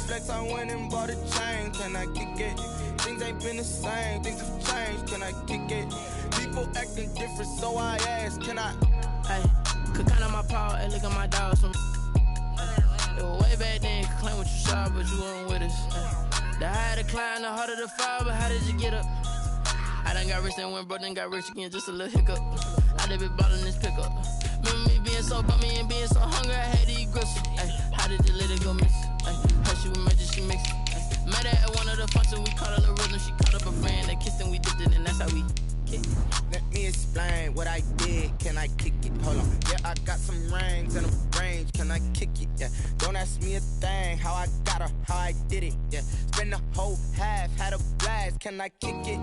flex, I went and bought a chain. Can I kick it? Things ain't been the same, things have changed. Can I kick it? People acting different, so I ask, can I? Hey, could count on my power, hey, look at my dogs. It was way back then, you could claim what you saw, but you weren't with us. The higher the climb, the harder the fall, but how did you get up? I done got rich, then went broke, then got rich again, just a little hiccup. I done been ballin' this pickup. Remember me being so bummy and being so hungry, I had to eat gristle. Ay, how did you let it go miss? Her she was magic, she mixed it. Met her at one of the functions, we caught her the rhythm. She caught up a friend, they kissed and we dipped it, and that's how we kicked it. Let me explain what I did. Can I kick it? Hold on. Yeah, I got some rings and a range. Can I kick it? Yeah. Don't ask me a thing. How I got her, how I did it. Yeah. Spend the whole half, had a blast. Can I kick it?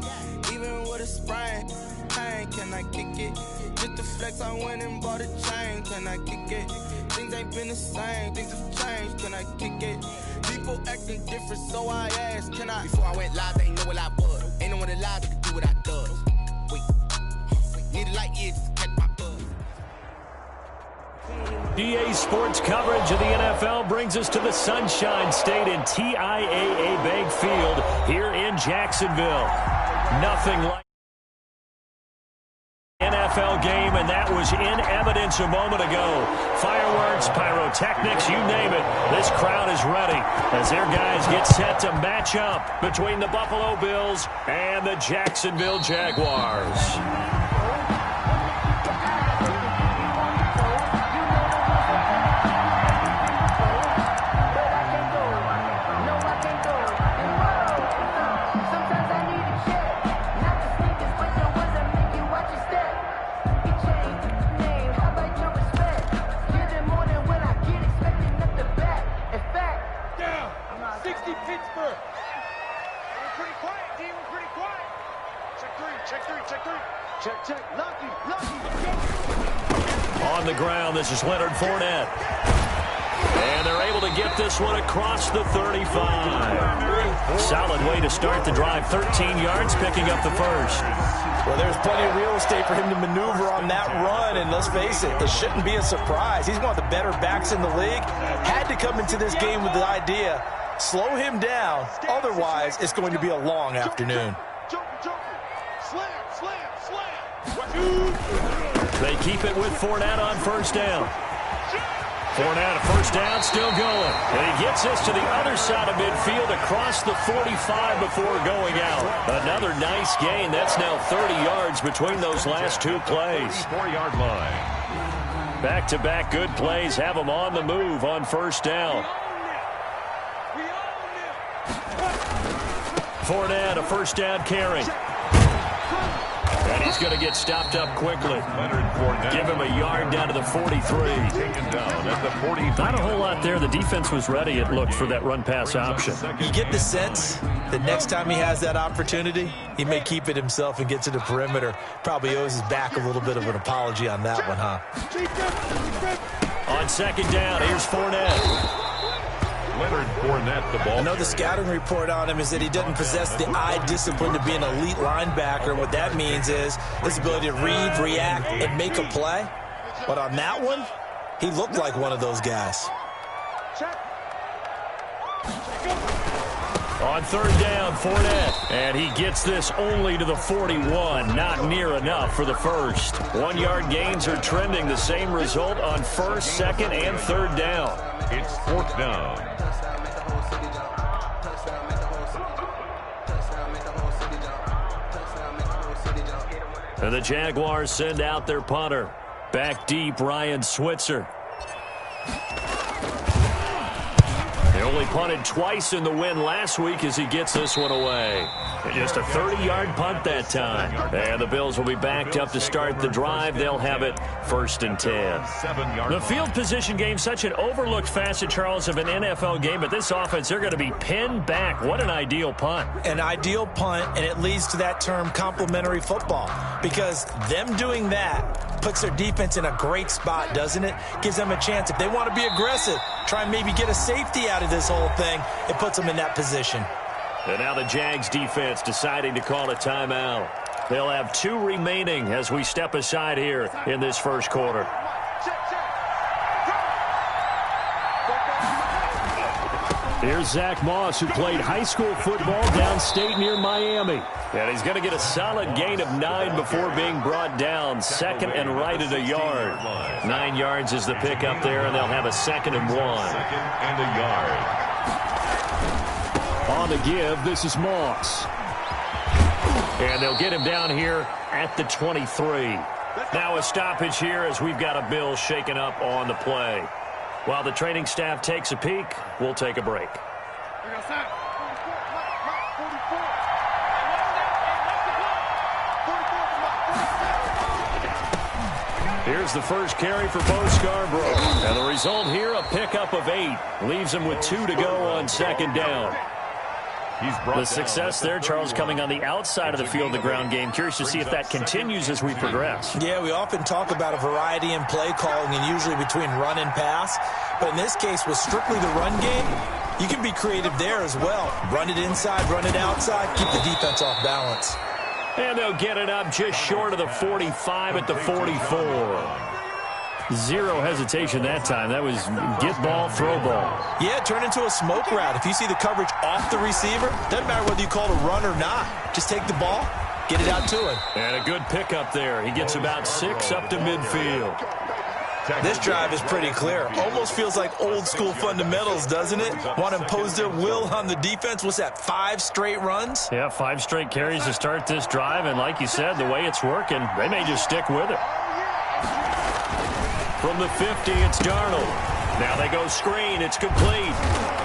Even with a sprain. Pain, can I kick it? Just to flex, I went and bought a chain. Can I kick it? Things ain't been the same. Things have changed. Can I kick it? People acting different, so I asked, can I? Before I went live, they ain't know what I was. Ain't no one alive that could do what I does. Need a light year just to catch my buzz. EA Sports coverage of the NFL brings us to the Sunshine State in TIAA Bank Field here in Jacksonville. Nothing like NFL game, and that was in evidence a moment ago. Fireworks, pyrotechnics, you name it. This crowd is ready as their guys get set to match up between the Buffalo Bills and the Jacksonville Jaguars. On the ground, this is Leonard Fournette. And they're able to get this one across the 35. Solid way to start the drive. 13 yards, picking up the first. Well, there's plenty of real estate for him to maneuver on that run, and let's face it, it shouldn't be a surprise. He's one of the better backs in the league. Had to come into this game with the idea, slow him down, otherwise it's going to be a long afternoon. They keep it with Fournette on first down. Fournette, a first down, still going. And he gets this to the other side of midfield across the 45 before going out. Another nice gain. That's now 30 yards between those last two plays. 4-yard line. Back-to-back good plays have them on the move on first down. Fournette, a first down carry. And he's going to get stopped up quickly. Give him a yard down to the 43. Taken down at the 43. Not a whole lot there. The defense was ready, it looked, for that run-pass option. You get the sense that next time he has that opportunity, he may keep it himself and get to the perimeter. Probably owes his back a little bit of an apology on that one, huh? On second down, here's Fournette. Leonard Fournette, the ball. I know the scouting report on him is that he doesn't possess the eye discipline to be an elite linebacker. What that means is his ability to read, react, and make a play. But on that one, he looked like one of those guys. On third down, Fournette. And he gets this only to the 41. Not near enough for the first. 1-yard gains are trending. The same result on first, second, and third down. It's fourth down. And the Jaguars send out their punter. Back deep, Ryan Switzer. They only punted twice in the win last week as he gets this one away. And just a 30-yard punt that time. And the Bills will be backed up to start the drive. They'll have it first and 10. The field position game, such an overlooked facet, Charles, of an NFL game. But this offense, they're going to be pinned back. What an ideal punt. An ideal punt, and it leads to that term complementary football. Because them doing that puts their defense in a great spot, doesn't it? Gives them a chance. If they want to be aggressive, try and maybe get a safety out of this whole thing, it puts them in that position. And now the Jags defense deciding to call a timeout. They'll have 2 remaining as we step aside here in this first quarter. Here's Zach Moss, who played high school football downstate near Miami. And he's going to get a solid gain of 9 before being brought down. Second and right at a yard. 9 yards is the pickup there, and they'll have a 2nd and 1. 2nd and a yard. On the give, this is Moss. And they'll get him down here at the 23. Now a stoppage here as we've got a Bill shaken up on the play. While the training staff takes a peek, we'll take a break. Here's the first carry for Bo Scarborough. And the result here, a pickup of 8. Leaves him with 2 to go on 2nd down. The success there, Charles, coming on the outside of the field, the ground game. Curious to see if that continues as we progress. Yeah, we often talk about a variety in play calling and usually between run and pass. But in this case, with strictly the run game, you can be creative there as well. Run it inside, run it outside, keep the defense off balance. And they'll get it up just short of the 45 at the 44. Zero hesitation that time. That was get ball, throw ball. Yeah, turn into a smoke route. If you see the coverage off the receiver, doesn't matter whether you call it a run or not. Just take the ball, get it out to him. And a good pickup there. He gets about 6 up to midfield. This drive is pretty clear. Almost feels like old school fundamentals, doesn't it? Want to impose their will on the defense. What's that, 5 straight runs? Yeah, 5 straight carries to start this drive. And like you said, the way it's working, they may just stick with it. From the 50, it's Darnold. Now they go screen. It's complete.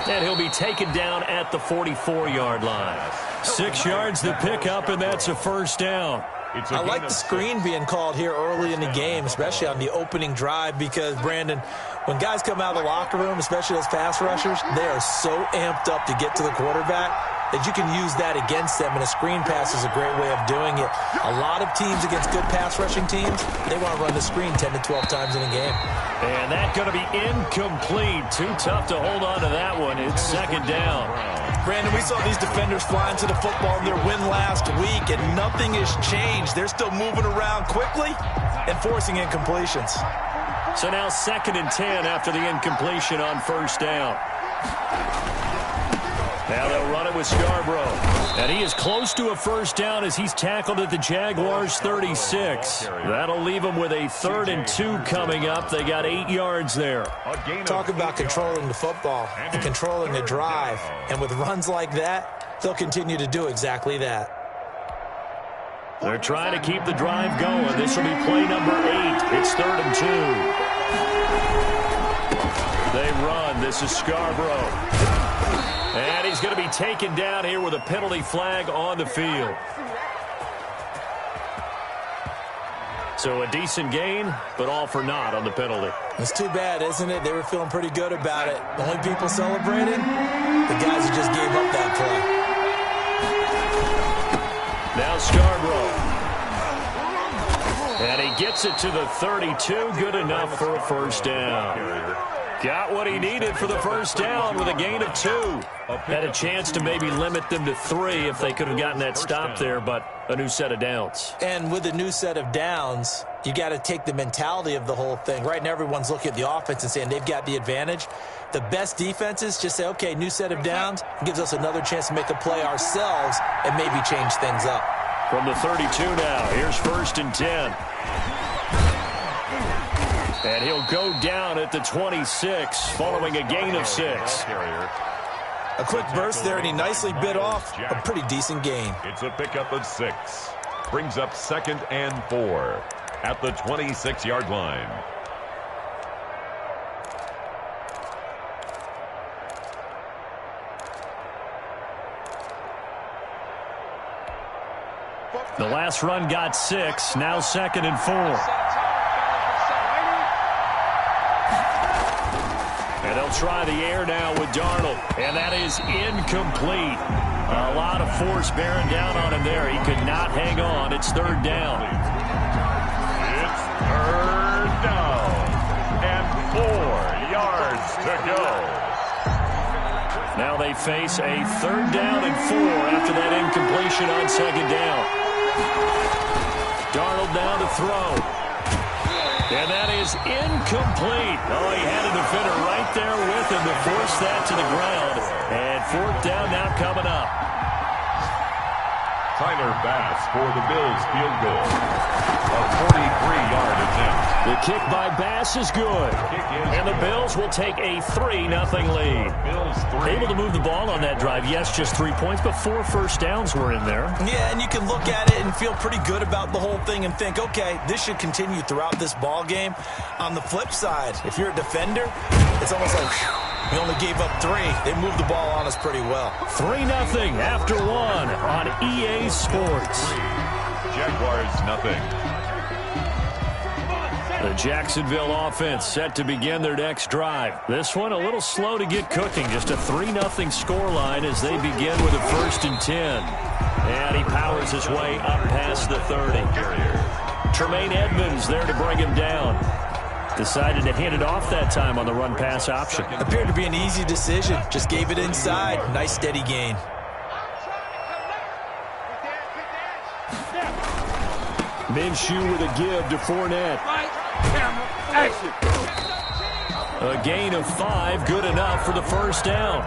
And he'll be taken down at the 44-yard line. 6 yards to pick up, and that's a first down. I like the screen being called here early in the game, especially on the opening drive, because, Brandon, when guys come out of the locker room, especially as pass rushers, they are so amped up to get to the quarterback that you can use that against them, and a screen pass is a great way of doing it. A lot of teams against good pass rushing teams, they want to run the screen 10 to 12 times in a game. And that's going to be incomplete. Too tough to hold on to that one. It's 2nd down. Brandon, we saw these defenders flying to the football in their win last week, and nothing has changed. They're still moving around quickly and forcing incompletions. So now 2nd and 10 after the incompletion on 1st down. Now they'll run it with Scarborough. And he is close to a 1st down as he's tackled at the Jaguars' 36. That'll leave him with a 3rd and 2 coming up. They got 8 yards there. Talk about controlling the football and controlling the drive. And with runs like that, they'll continue to do exactly that. They're trying to keep the drive going. This will be play number 8. It's 3rd and 2. They run. This is Scarborough. And he's going to be taken down here with a penalty flag on the field. So a decent gain, but all for naught on the penalty. It's too bad, isn't it? They were feeling pretty good about it. The only people celebrating, the guys who just gave up that play. Now Scarborough. And he gets it to the 32. Good enough for a 1st down. Got what he needed for the 1st down with a gain of 2. Had a chance to maybe limit them to 3 if they could have gotten that stop there, but a new set of downs. And with a new set of downs, you got to take the mentality of the whole thing. Right now, everyone's looking at the offense and saying they've got the advantage. The best defenses just say, okay, new set of downs, gives us another chance to make a play ourselves and maybe change things up. From the 32 now, here's 1st and 10. And he'll go down at the 26 following a gain of 6. A quick burst there, and he nicely bit off a pretty decent gain. It's a pickup of 6. Brings up 2nd and 4 at the 26-yard line. The last run got 6. Now 2nd and 4. And they'll try the air now with Darnold. And that is incomplete. A lot of force bearing down on him there. He could not hang on. It's 3rd down. It's 3rd down. And 4 yards to go. Now they face a 3rd down and 4 after that incompletion on 2nd down. Darnold down to throw. And that is incomplete. Oh, he had a defender right there with him to force that to the ground. And fourth down now coming up. Tyler Bass for the Bills field goal. A 43-yard attempt. The kick by Bass is good. And the Bills will take a 3-0 lead. Bills 3. Able to move the ball on that drive. Yes, just 3 points, but 4 first downs were in there. Yeah, and you can look at it and feel pretty good about the whole thing and think, okay, this should continue throughout this ball game. On the flip side, if you're a defender, it's almost like, whew, we only gave up 3. They moved the ball on us pretty well. 3-0 after 1 on EA Sports. Jaguars nothing. The Jacksonville offense set to begin their next drive. This one a little slow to get cooking. Just a 3-0 scoreline as they begin with a 1st and 10. And he powers his way up past the 30. Tremaine Edmonds there to bring him down. Decided to hand it off that time on the run-pass option. Appeared to be an easy decision. Just gave it inside. Nice steady gain. Minshew with a give to Fournette. A gain of 5, good enough for the first down.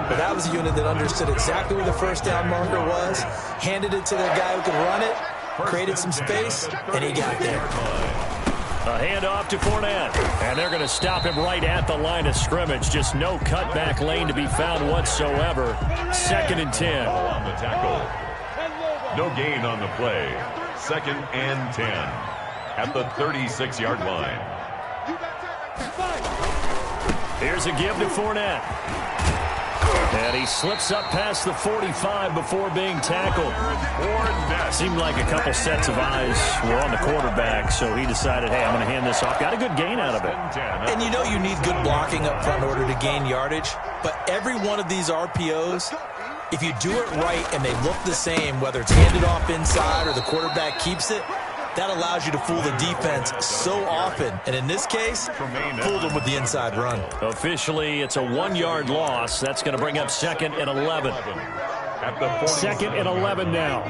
But that was a unit that understood exactly where the first down marker was, handed it to their guy who could run it, created some space, and he got there. A handoff to Fournette, and they're going to stop him right at the line of scrimmage. Just no cutback lane to be found whatsoever. 2nd and 10. On the tackle. No gain on the play. 2nd and 10 at the 36-yard line. Here's a give to Fournette. And he slips up past the 45 before being tackled. Seemed like a couple sets of eyes were on the quarterback, so he decided, hey, I'm going to hand this off. Got a good gain out of it. And you know you need good blocking up front in order to gain yardage, but every one of these RPOs, if you do it right and they look the same, whether it's handed off inside or the quarterback keeps it, that allows you to fool the defense so often. And in this case, fooled them with the inside run. Officially, it's a 1-yard loss. That's going to bring up 2nd and 11. At the 2nd and 11 now.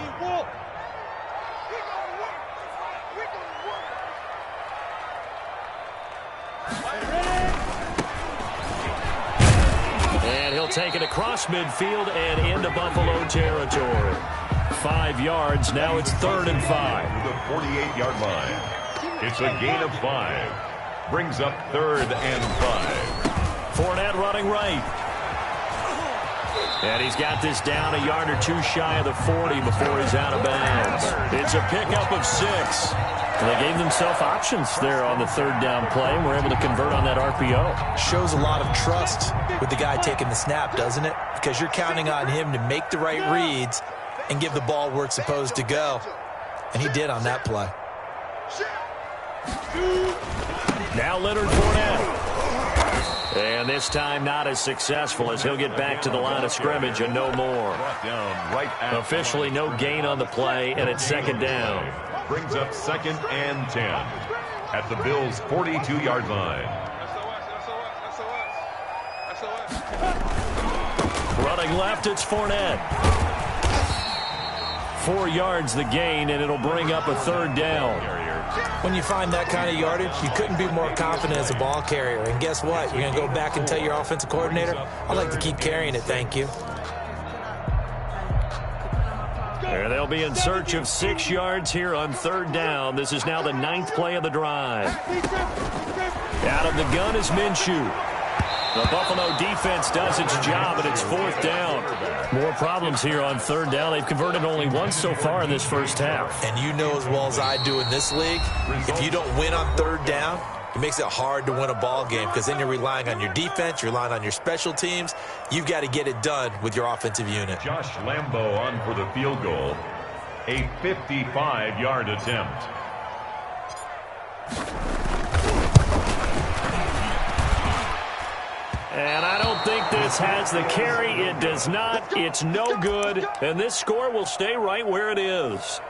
And he'll take it across midfield and into Buffalo territory. 5 yards. Now it's 3rd and 5. The 48-yard line. It's a gain of 5. Brings up 3rd and 5. Fournette running right. And he's got this down a yard or 2 shy of the 40 before he's out of bounds. It's a pickup of 6. And they gave themselves options there on the 3rd down play and were able to convert on that RPO. Shows a lot of trust with the guy taking the snap, doesn't it? Because you're counting on him to make the right reads and give the ball where it's supposed to go. And he did on that play. Now Leonard Fournette. And this time not as successful as he'll get back to the line of scrimmage and no more. Officially no gain on the play, and it's 2nd down. Brings up 2nd and 10 at the Bills' 42-yard line. Running left, it's Fournette. 4 yards the gain, and it'll bring up a 3rd down. When you find that kind of yardage, you couldn't be more confident as a ball carrier. And guess what? You're going to go back and tell your offensive coordinator, I'd like to keep carrying it, thank you. There they'll be in search of 6 yards here on 3rd down. This is now the 9th play of the drive. Out of the gun is Minshew. The Buffalo defense does its job, and it's 4th down. More problems here on 3rd down. They've converted only once so far in this first half. And you know as well as I do in this league, if you don't win on 3rd down, it makes it hard to win a ball game because then you're relying on your defense, you're relying on your special teams. You've got to get it done with your offensive unit. Josh Lambo on for the field goal. A 55-yard attempt. And I don't think this has the carry. It does not. It's no good. And this score will stay right where it is.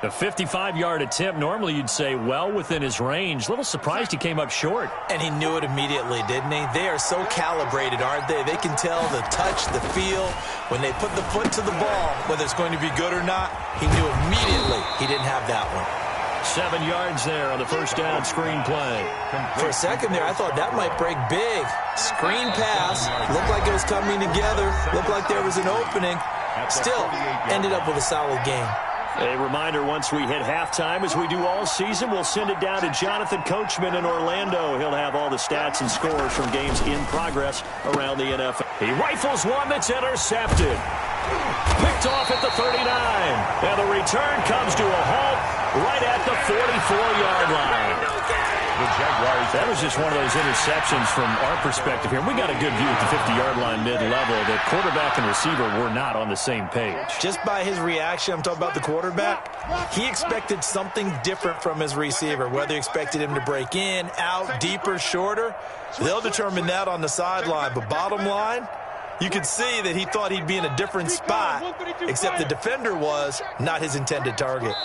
A 55-yard attempt, normally you'd say well within his range. A little surprised he came up short. And he knew it immediately, didn't he? They are so calibrated, aren't they? They can tell the touch, the feel. When they put the foot to the ball, whether it's going to be good or not, he knew immediately he didn't have that one. 7 yards there on the first down screen play. For a second there, I thought that might break big. Screen pass. Looked like it was coming together. Looked like there was an opening. Still ended up with a solid game. A reminder, once we hit halftime, as we do all season, we'll send it down to Jonathan Coachman in Orlando. He'll have all the stats and scores from games in progress around the NFL. He rifles one that's intercepted. Picked off at the 39. And the return comes to a halt right at the 44-yard line. The Jaguars. That was just one of those interceptions from our perspective here. We got a good view at the 50-yard line mid-level. The quarterback and receiver were not on the same page. Just by his reaction, I'm talking about the quarterback, he expected something different from his receiver, whether he expected him to break in, out, deeper, shorter. They'll determine that on the sideline. But bottom line, you could see that he thought he'd be in a different spot, except the defender was not his intended target.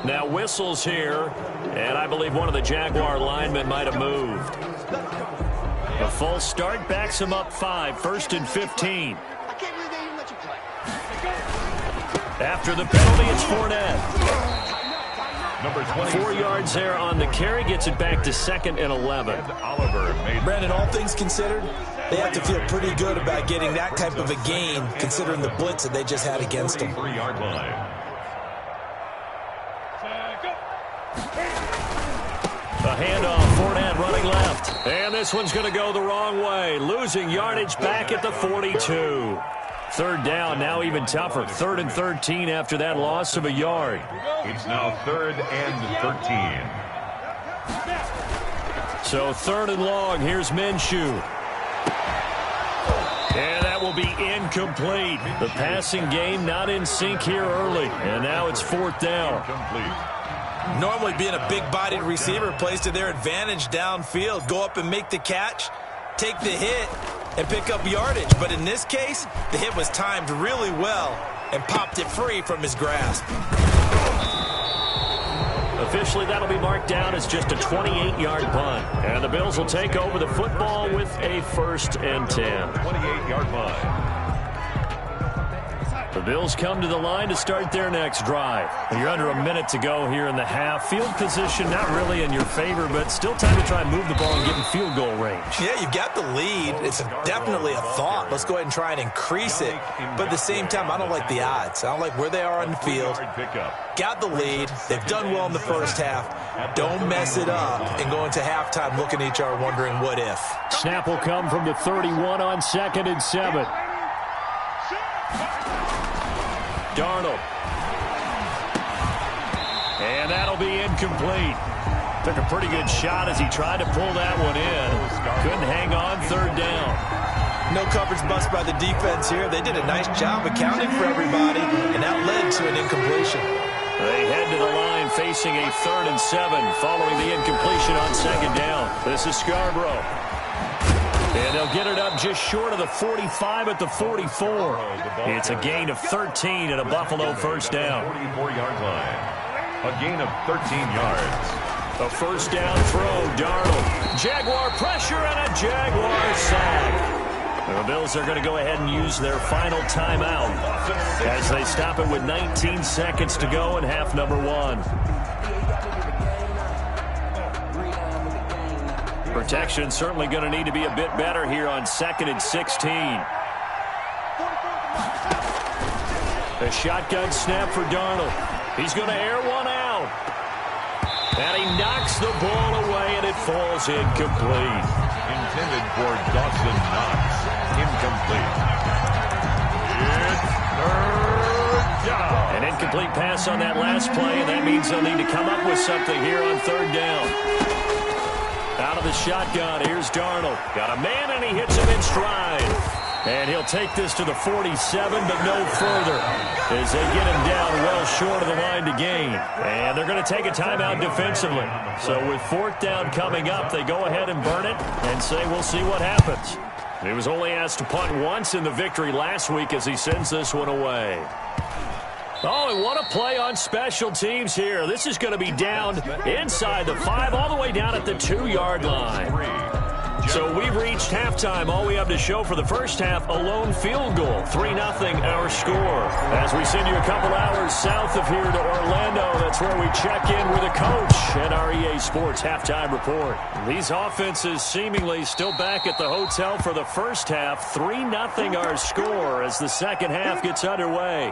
Now whistles here, and I believe one of the Jaguar linemen might have moved. A false start backs him up 5, 1st and 15. After the penalty, it's Fournette. Number 20. 4 yards there on the carry, gets it back to 2nd and 11. Brandon, all things considered, they have to feel pretty good about getting that type of a gain, considering the blitz that they just had against them. 3-yard line. A handoff, Fournette running left. And this one's going to go the wrong way. Losing yardage back at the 42. 3rd down, now even tougher. 3rd and 13 after that loss of a yard. It's now 3rd and 13. So 3rd and long, here's Minshew. And that will be incomplete. The passing game not in sync here early. And now it's 4th down. Complete. Normally being a big-bodied receiver plays to their advantage downfield. Go up and make the catch, take the hit, and pick up yardage. But in this case, the hit was timed really well and popped it free from his grasp. Officially, that'll be marked down as just a 28-yard punt. And the Bills will take over the football with a 1st and 10. 28-yard punt. The Bills come to the line to start their next drive. You're under a minute to go here in the half. Field position not really in your favor, but still time to try and move the ball and get in field goal range. Yeah, you've got the lead. It's definitely a thought. Let's go ahead and try and increase it. But at the same time, I don't like the odds. I don't like where they are on the field. Got the lead. They've done well in the first half. Don't mess it up and go into halftime looking at each other wondering what if. Snap will come from the 31 on 2nd and 7. Darnold. And that'll be incomplete. Took a pretty good shot as he tried to pull that one in. Couldn't hang on, 3rd down. No coverage bust by the defense here. They did a nice job accounting for everybody, and that led to an incompletion. They head to the line facing a 3rd and 7 following the incompletion on 2nd down. This is Scarborough. And they'll get it up just short of the 45 at the 44. It's a gain of 13 and a Buffalo 1st down. 44-yard line. A gain of 13 yards. A 1st down throw, Darnold. Jaguar pressure and a Jaguar sack. The Bills are going to go ahead and use their final timeout as they stop it with 19 seconds to go in half number 1. Protection certainly going to need to be a bit better here on 2nd and 16. A shotgun snap for Darnold. He's going to air one out. And he knocks the ball away, and it falls incomplete. Intended for Dawson Knox. Incomplete. It's 3rd down. An incomplete pass on that last play, and that means they'll need to come up with something here on 3rd down. Out of the shotgun, here's Darnold. Got a man, and he hits him in stride. And he'll take this to the 47, but no further, as they get him down well short of the line to gain. And they're going to take a timeout defensively. So with 4th down coming up, they go ahead and burn it and say we'll see what happens. He was only asked to punt once in the victory last week as he sends this one away. Oh, and what a play on special teams here. This is going to be down inside the 5, all the way down at the 2-yard line. So we've reached halftime. All we have to show for the first half, a lone field goal. 3-0 our score. As we send you a couple hours south of here to Orlando, that's where we check in with a coach at our EA Sports Halftime Report. These offenses seemingly still back at the hotel for the first half. 3-0 our score as the second half gets underway.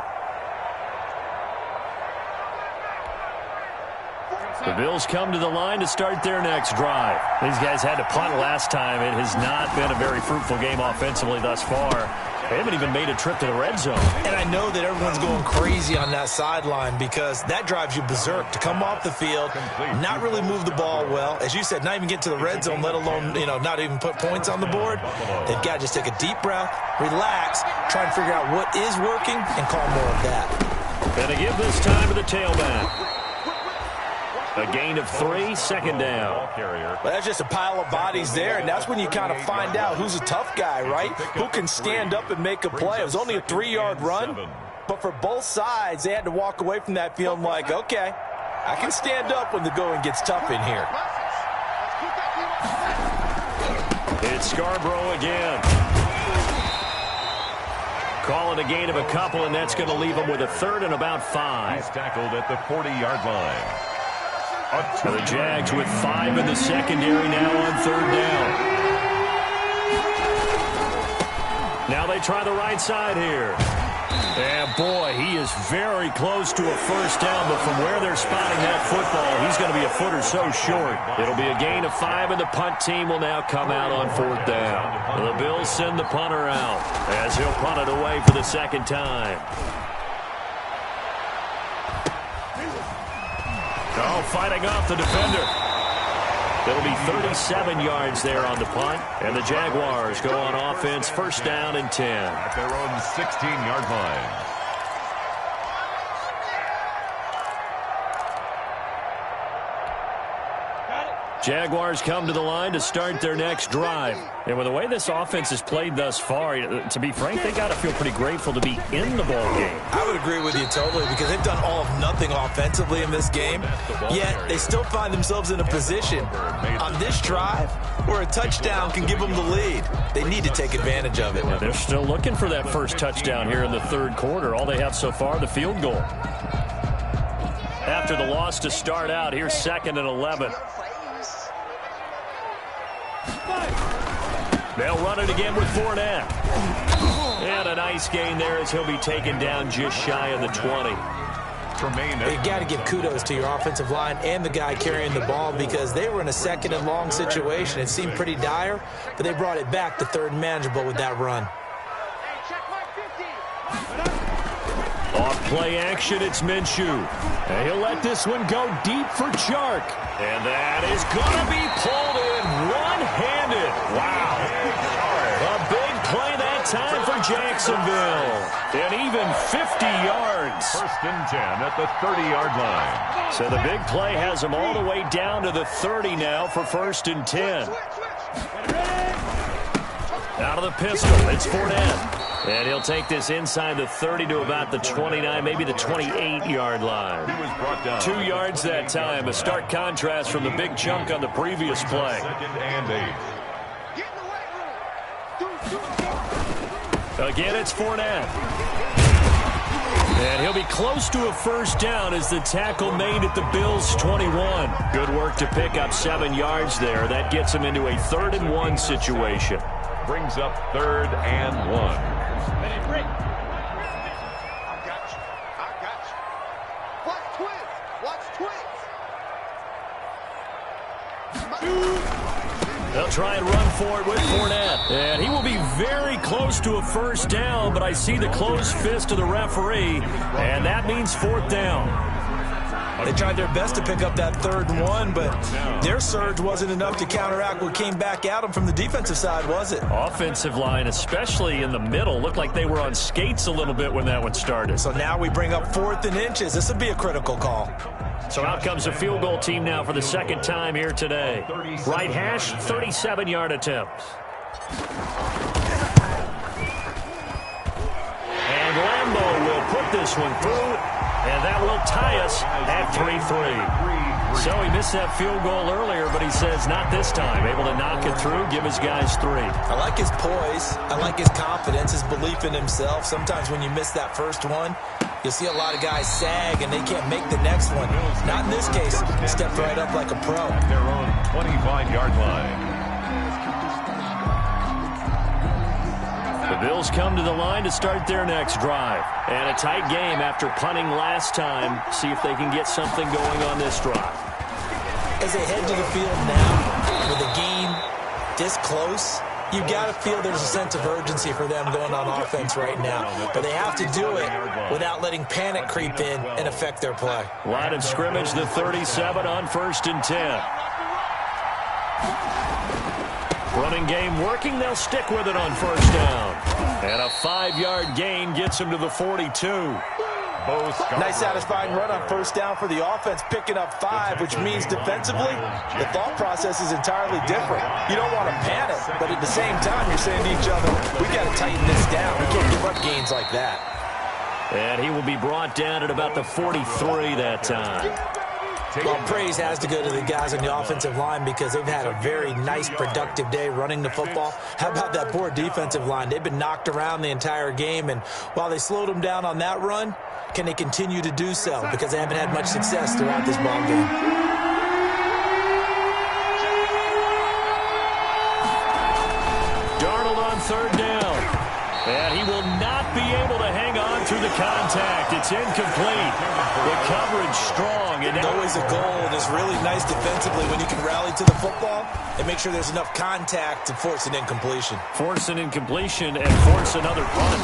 The Bills come to the line to start their next drive. These guys had to punt last time. It has not been a very fruitful game offensively thus far. They haven't even made a trip to the red zone. And I know that everyone's going crazy on that sideline because that drives you berserk to come off the field, not really move the ball well. As you said, not even get to the red zone, let alone, not even put points on the board. They've got to just take a deep breath, relax, try and figure out what is working, and call more of that. Going to give this time to the tailback. A gain of 3, second down. Well, that's just a pile of bodies there, and that's when you kind of find out who's a tough guy, right? Who can stand up and make a play. It was only a 3-yard run, but for both sides, they had to walk away from that feeling like, okay, I can stand up when the going gets tough in here. It's Scarborough again. Calling a gain of a couple, and that's going to leave them with a third and about 5. He's tackled at the 40-yard line. The Jags with 5 in the secondary now on third down. Now they try the right side here. And boy, he is very close to a first down, but from where they're spotting that football, he's going to be a foot or so short. It'll be a gain of 5, and the punt team will now come out on fourth down. The Bills send the punter out as he'll punt it away for the second time. Oh, fighting off the defender. It'll be 37 yards there on the punt. And the Jaguars go on offense, first down and 10. At their own 16-yard line. Jaguars come to the line to start their next drive. And with the way this offense has played thus far, to be frank, they got to feel pretty grateful to be in the ball game. I would agree with you totally because they've done all of nothing offensively in this game, yet they still find themselves in a position on this drive where a touchdown can give them the lead. They need to take advantage of it. They're still looking for that first touchdown here in the third quarter. All they have so far, the field goal. After the loss to start out, here's 2nd and 11. They'll run it again with Fournette. And a nice gain there as he'll be taken down just shy of the 20. You got to give kudos to your offensive line and the guy carrying the ball because they were in a 2nd and long situation. It seemed pretty dire, but they brought it back to 3rd and manageable with that run. Off play action, it's Minshew. And he'll let this one go deep for Chark. And that is going to be pulled in one-handed. Wow. A big play that time for Jacksonville. And even 50 yards. 1st and 10 at the 30-yard line. So the big play has them all the way down to the 30 now for 1st and 10. Out of the pistol, it's Fournette. And he'll take this inside the 30 to about the 29, maybe the 28-yard line. He was brought down. 2 yards that time, a stark contrast from the big chunk on the previous play. 2nd and 8. Again, it's Fournette. And he'll be close to a first down as the tackle made at the Bills' 21. Good work to pick up 7 yards there. That gets him into a 3rd and 1 situation. Brings up 3rd and 1. They'll try and run for it with Fournette. And he will be very close to a first down, but I see the closed fist of the referee, and that means 4th down. They tried their best to pick up that 3rd and 1, but their surge wasn't enough to counteract what came back at them from the defensive side, was it? Offensive line, especially in the middle, looked like they were on skates a little bit when that one started. So now we bring up 4th and inches. This would be a critical call. So out comes the field goal team now for the 2nd time here today. Right hash, 37-yard attempt. And Lambeau will put this one through, and that will tie us at 3-3. So he missed that field goal earlier, but he says not this time. Able to knock it through, give his guys 3. I like his poise. I like his confidence, his belief in himself. Sometimes when you miss that first one, you'll see a lot of guys sag and they can't make the next one. Not in this case. Stepped right up like a pro. At their own 25-yard line. The Bills come to the line to start their next drive. And a tight game after punting last time. See if they can get something going on this drive. As they head to the field now, with the game this close, you've got to feel there's a sense of urgency for them going on offense right now. But they have to do it without letting panic creep in and affect their play. Line of scrimmage, the 37 on 1st and 10. Running game working, they'll stick with it on 1st down. And a 5-yard gain gets them to the 42. Nice satisfying run on 1st down for the offense, picking up 5, which means defensively, the thought process is entirely different. You don't want to panic, but at the same time, you're saying to each other, we got to tighten this down. We can't give up gains like that. And he will be brought down at about the 43 that time. Well, praise has to go to the guys on the offensive line because they've had a very nice, productive day running the football. How about that poor defensive line? They've been knocked around the entire game, and while they slowed them down on that run, can they continue to do so? Because they haven't had much success throughout this ball game. Darnold on 3rd down. And he will not be able to hang on through the contact. It's incomplete. The coverage strong. And always a goal, and it's really nice defensively when you can rally to the football and make sure there's enough contact to force an incompletion. Force an incompletion and force another punt.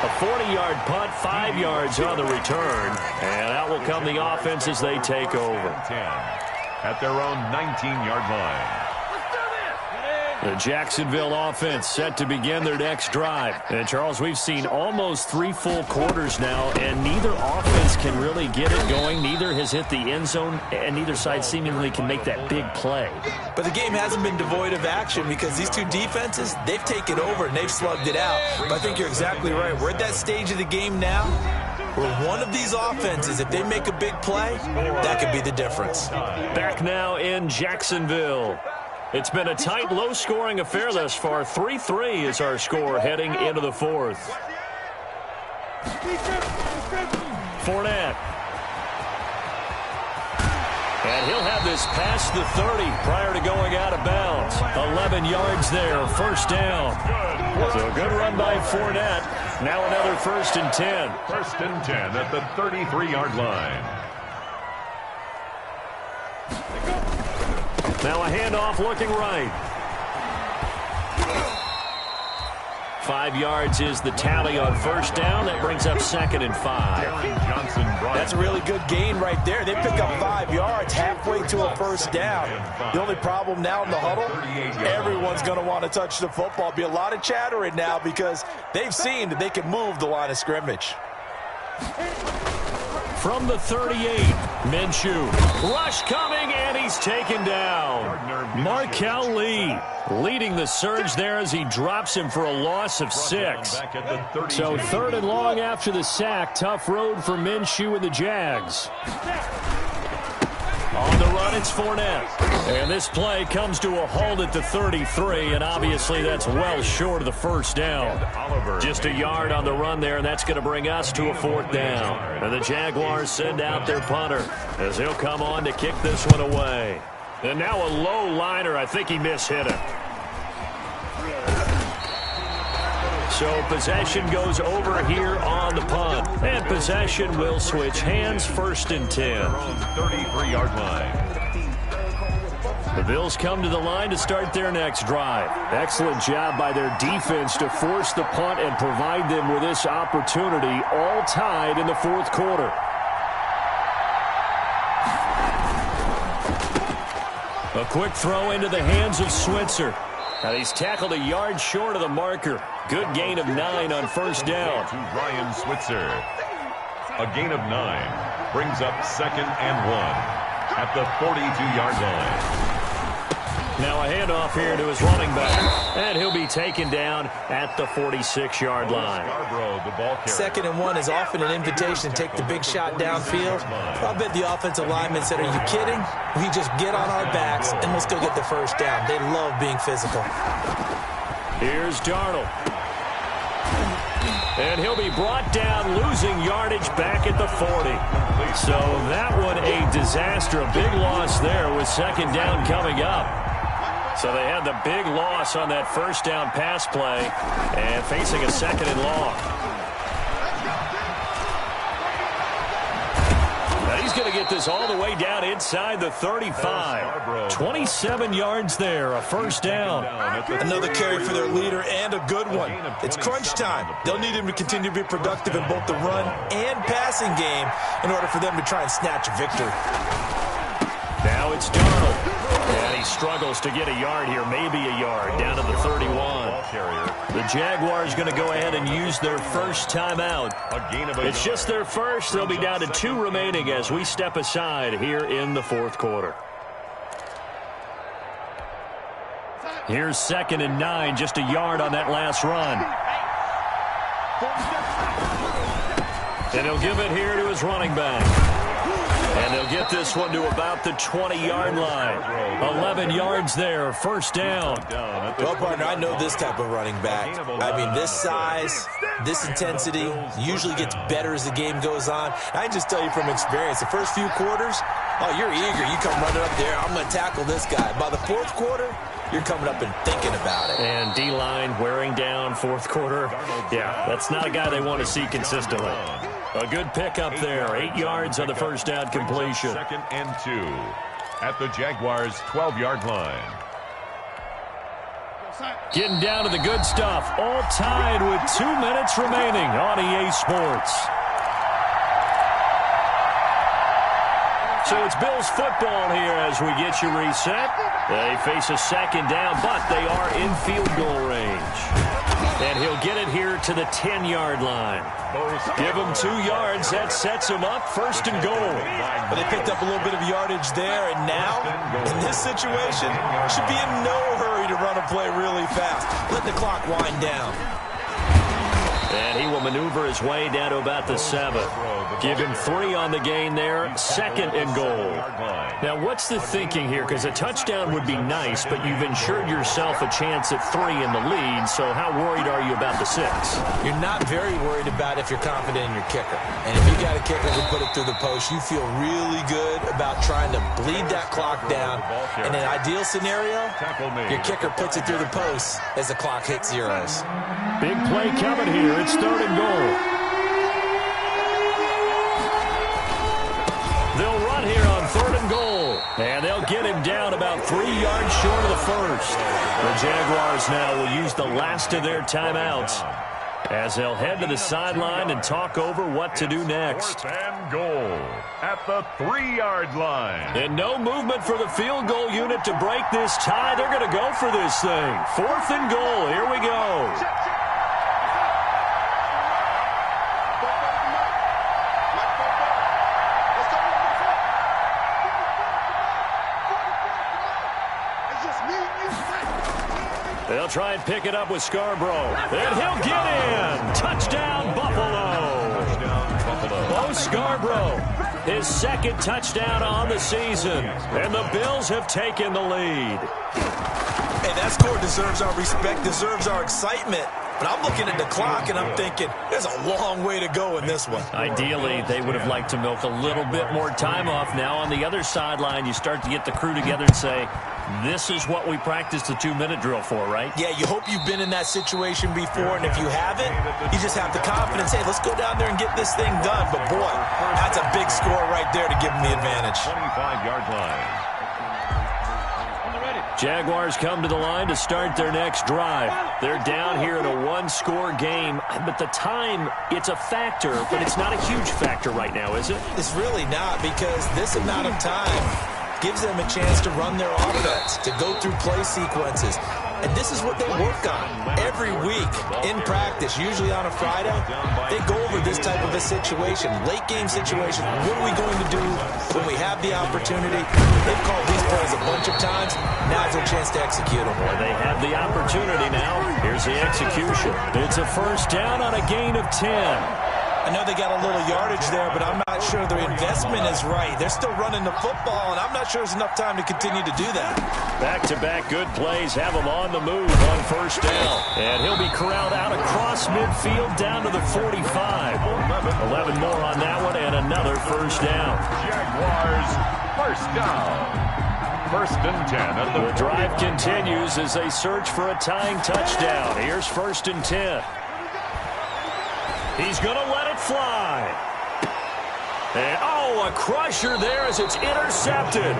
A 40-yard punt, 5 yards on the return. And out will come the offense as they take over. 10 at their own 19-yard line. The Jacksonville offense set to begin their next drive. And, Charles, we've seen almost 3 full quarters now, and neither offense can really get it going. Neither has hit the end zone, and neither side seemingly can make that big play. But the game hasn't been devoid of action because these two defenses, they've taken over and they've slugged it out. But I think you're exactly right. We're at that stage of the game now where one of these offenses, if they make a big play, that could be the difference. Back now in Jacksonville. It's been a tight, low-scoring affair thus far. 3-3 is our score heading into the 4th. Fournette. And he'll have this past the 30 prior to going out of bounds. 11 yards there, 1st down. So a good run by Fournette. Now another 1st and 10. 1st and 10 at the 33-yard line. Now a handoff looking right. 5 yards is the tally on 1st down. That brings up 2nd and 5. That's a really good gain right there. They pick up 5 yards halfway to a 1st down. The only problem now in the huddle, everyone's going to want to touch the football. Be a lot of chattering now because they've seen that they can move the line of scrimmage. From the 38, Minshew. Rush coming, and he's taken down. Markel Lee leading the surge there as he drops him for a loss of 6. So 3rd and long after the sack. Tough road for Minshew and the Jags. On the run, it's Fournette. And this play comes to a halt at the 33, and obviously that's well short of the 1st down. Just a yard on the run there, and that's going to bring us to a 4th down. And the Jaguars send out their punter as he'll come on to kick this one away. And now a low liner. I think he mishit it. So possession goes over here on the punt. And possession will switch hands, 1st and 10. 33-yard line. The Bills come to the line to start their next drive. Excellent job by their defense to force the punt and provide them with this opportunity, all tied in the 4th quarter. A quick throw into the hands of Switzer. And he's tackled a yard short of the marker. Good gain of 9 on 1st down. To Ryan Switzer. A gain of 9 brings up 2nd and 1 at the 42-yard line. Now a handoff here to his running back, and he'll be taken down at the 46-yard line. Second and 1 is often an invitation to take the big shot downfield. I bet the offensive lineman said, are you kidding? We just get on our backs, and let's go get the first down. They love being physical. Here's Darnold. And he'll be brought down, losing yardage back at the 40. So that one a disaster. A big loss there with second down coming up. So they had the big loss on that first down pass play and facing a second and long. Now he's going to get this all the way down inside the 35. 27 yards there, a first down. Another carry for their leader and a good one. It's crunch time. They'll need him to continue to be productive in both the run and passing game in order for them to try and snatch a victory. Now it's Darnold. And he struggles to get a yard here, maybe a yard, down to the 31. The Jaguars going to go ahead and use their first timeout. It's just their first. They'll be down to 2 remaining as we step aside here in the fourth quarter. Here's 2nd and 9, just a yard on that last run. And he'll give it here to his running back. And they'll get this one to about the 20-yard line. 11 yards there, first down. Well, partner, I know this type of running back. I mean, this size, this intensity usually gets better as the game goes on. I can just tell you from experience, the first few quarters, oh, you're eager. You come running up there, I'm going to tackle this guy. By the fourth quarter, you're coming up and thinking about it. And D-line wearing down fourth quarter. Yeah, that's not a guy they want to see consistently. A good pickup there. 8 yards on the first down completion. 2nd and 2 at the Jaguars' 12-yard line. Getting down to the good stuff. All tied with 2 minutes remaining on EA Sports. So it's Bills football here as we get you reset. They face a second down, but they are in field goal range. And he'll get it here to the 10-yard line. Give him 2 yards. That sets him up first and goal. But they picked up a little bit of yardage there, and now, in this situation, should be in no hurry to run a play really fast. Let the clock wind down. And he will maneuver his way down to about the 7. Give him 3 on the gain there. 2nd and goal. Now, what's the thinking here? Because a touchdown would be nice, but you've ensured yourself a chance at 3 in the lead, so how worried are you about the 6? You're not very worried about if you're confident in your kicker. And if you got a kicker who put it through the post, you feel really good about trying to bleed that clock down. In an ideal scenario, your kicker puts it through the post as the clock hits zeros. Big play coming here. It's 3rd and goal. They'll run here on 3rd and goal. And they'll get him down about 3 yards short of the first. The Jaguars now will use the last of their timeouts as they'll head to the sideline and talk over what to do next. 4th and goal at the 3-yard line. And no movement for the field goal unit to break this tie. They're going to go for this thing. 4th and goal. Here we go. They'll try and pick it up with Scarborough. And he'll get in. Touchdown, Buffalo. Bo Scarborough, his 2nd touchdown on the season. And the Bills have taken the lead. Hey, that score deserves our respect, deserves our excitement. But I'm looking at the clock, and I'm thinking, there's a long way to go in this one. Ideally, they would have liked to milk a little bit more time off. Now, on the other sideline, you start to get the crew together and say, this is what we practiced the 2-minute drill for, right? Yeah, you hope you've been in that situation before, and if you haven't, you just have the confidence, hey, let's go down there and get this thing done. But, boy, that's a big score right there to give them the advantage. 25-yard line. Jaguars come to the line to start their next drive. They're down here in a 1-score game, but the time, it's a factor, but it's not a huge factor right now, is it? It's really not, because this amount of time gives them a chance to run their offense, to go through play sequences. And this is what they work on every week. week in practice, usually on a Friday, they go over this type of a situation, late game situation. What are we going to do when we have the opportunity? They've called these plays a bunch of times. Now's their chance to execute them. Well, they have the opportunity now. Here's the execution. It's a first down on a gain of 10. I know they got a little yardage there, but I'm not sure their investment is right. They're still running the football, and I'm not sure there's enough time to continue to do that. Back-to-back good plays have him on the move on first down. And he'll be corralled out across midfield down to the 45. 11 more on that one and another first down. Jaguars, first down. First and 10 at the drive continues as they search for a tying touchdown. Here's first and 10. He's going to let it fly. And, oh, a crusher there as it's intercepted.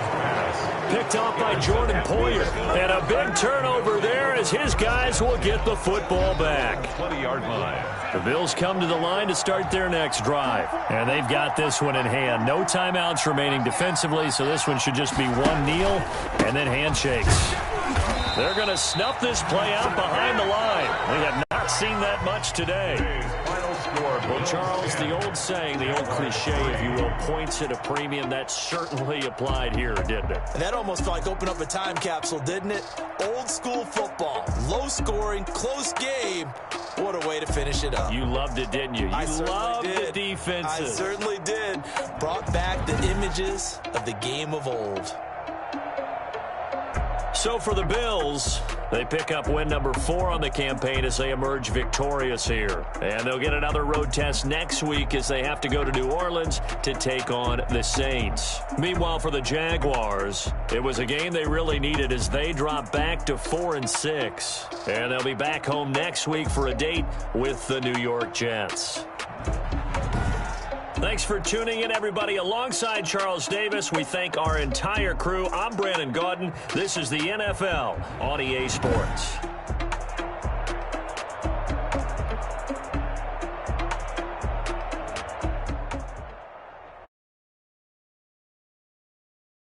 Picked off by Jordan Poyer. And a big turnover there as his guys will get the football back. 20-yard line. The Bills come to the line to start their next drive. And they've got this one in hand. No timeouts remaining defensively, so this one should just be one kneel and then handshakes. They're going to snuff this play out behind the line. We have not seen that much today. Final score. Well, Charles, the old saying, the old cliche, if you will, points at a premium, that certainly applied here, didn't it? And that almost like opened up a time capsule, didn't it? Old school football, low scoring, close game. What a way to finish it up. You loved it, didn't you? You loved the defenses. I certainly did. Brought back the images of the game of old. So for the Bills, they pick up win number 4 on the campaign as they emerge victorious here. And they'll get another road test next week as they have to go to New Orleans to take on the Saints. Meanwhile, for the Jaguars, it was a game they really needed as they drop back to 4-6. And they'll be back home next week for a date with the New York Jets. Thanks for tuning in, everybody. Alongside Charles Davis, we thank our entire crew. I'm Brandon Gaudin. This is the NFL on EA Sports.